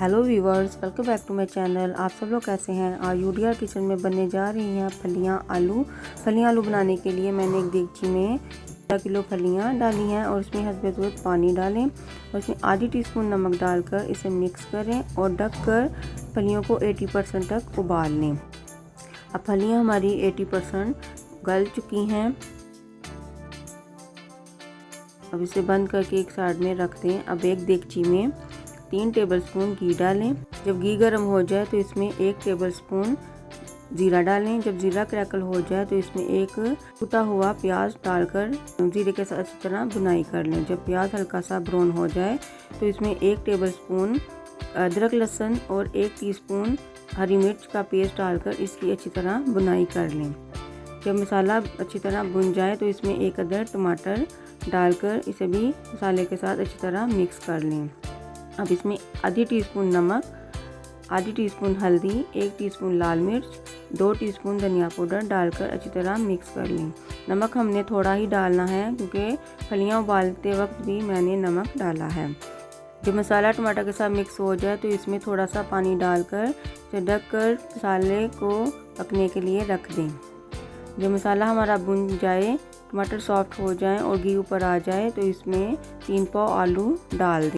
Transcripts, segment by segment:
Hello viewers, welcome back to my channel. आप सब लोग कैसे हैं। आज यूडीआर किचन में बनने जा रही हैं फलियां आलू बनाने के लिए मैंने एक देगची में 1 किलो फलियां डाली हैं और इसमें हस्बे ज़रूरत पानी डालें और इसमें आधी टीस्पून नमक डालकर इसे मिक्स करें और ढककर फलियों को 80% तक उबाल लें। अब फलियां हमारी 80% गल चुकी हैं। अब इसे बंद करके एक साइड में रख दें। अब एक देगची में 3 टेबलस्पून घी डालें। जब घी गर्म हो जाए तो इसमें 1 टेबलस्पून ज़ीरा डालें। जब ज़ीरा क्रैकल हो जाए तो इसमें एक कुटा हुआ प्याज डालकर ज़ीरे के साथ अच्छी तरह भुनाई कर लें। जब प्याज हल्का सा ब्राउन हो जाए तो इसमें 1 टेबलस्पून अदरक लहसुन और 1 टीस्पून हरी मिर्च का पेस्ट डालकर इसकी अच्छी तरह भुनाई कर लें। जब मसाला अच्छी तरह भुन जाए तो इसमें 1 अदर टमाटर डालकर इसे भी मसाले के साथ अच्छी तरह मिक्स कर लें। अब इसमें आधी टीस्पून नमक, आधी टीस्पून हल्दी, 1 टीस्पून लाल मिर्च, 2 टीस्पून धनिया पाउडर डालकर अच्छी तरह मिक्स कर लें। नमक हमने थोड़ा ही डालना है क्योंकि फलियां उबालते वक्त भी मैंने नमक डाला है। जब मसाला टमाटर के साथ मिक्स हो जाए तो इसमें थोड़ा सा पानी डालकर इसे ढककर मसाले को पकने के लिए रख दें। जब मसाला हमारा भुन जाए, टमाटर सॉफ्ट हो जाए और घी ऊपर आ जाए तो इसमें 3 पाव आलू डाल दें।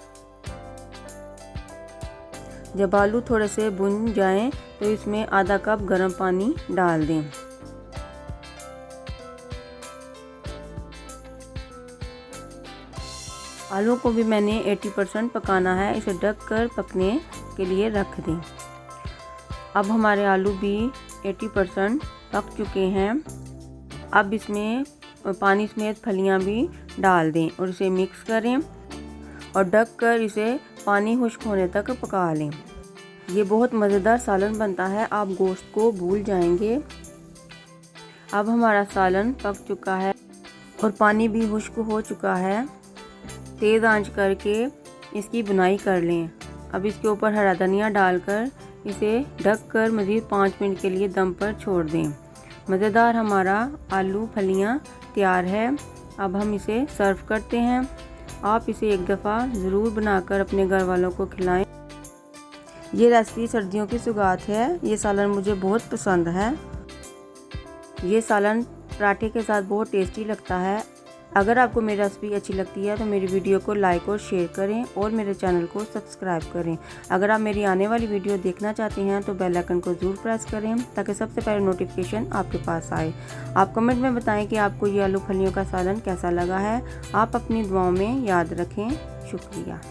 जब आलू थोड़े से भुन जाएं तो इसमें आधा कप गर्म पानी डाल दें। आलू को भी मैंने 80% पकाना है। इसे ढककर पकने के लिए रख दें। अब हमारे आलू भी 80% पक चुके हैं। अब इसमें पानी समेत फलियां भी डाल दें और इसे मिक्स करें और ढककर इसे पानी खुश्क होने तक पका लें। ये बहुत मज़ेदार सालन बनता है, आप गोश्त को भूल जाएंगे। अब हमारा सालन पक चुका है और पानी भी खुश्क हो चुका है। तेज़ आंच करके इसकी बुनाई कर लें। अब इसके ऊपर हरा धनिया डालकर इसे ढककर मज़ीद 5 मिनट के लिए दम पर छोड़ दें। मज़ेदार हमारा आलू फलियां तैयार है। अब हम इसे सर्व करते हैं। आप इसे एक दफ़ा ज़रूर बनाकर अपने घर वालों को खिलाएं। ये रेसिपी सर्दियों की सौगात है। ये सालन मुझे बहुत पसंद है। ये सालन पराठे के साथ बहुत टेस्टी लगता है। अगर आपको मेरी रेसिपी अच्छी लगती है तो मेरी वीडियो को लाइक और शेयर करें और मेरे चैनल को सब्सक्राइब करें। अगर आप मेरी आने वाली वीडियो देखना चाहते हैं तो बेल आइकन को ज़रूर प्रेस करें ताकि सबसे पहले नोटिफिकेशन आपके पास आए। आप कमेंट में बताएं कि आपको ये आलू फलियों का सालन कैसा लगा है। आप अपनी दुआओं में याद रखें। शुक्रिया।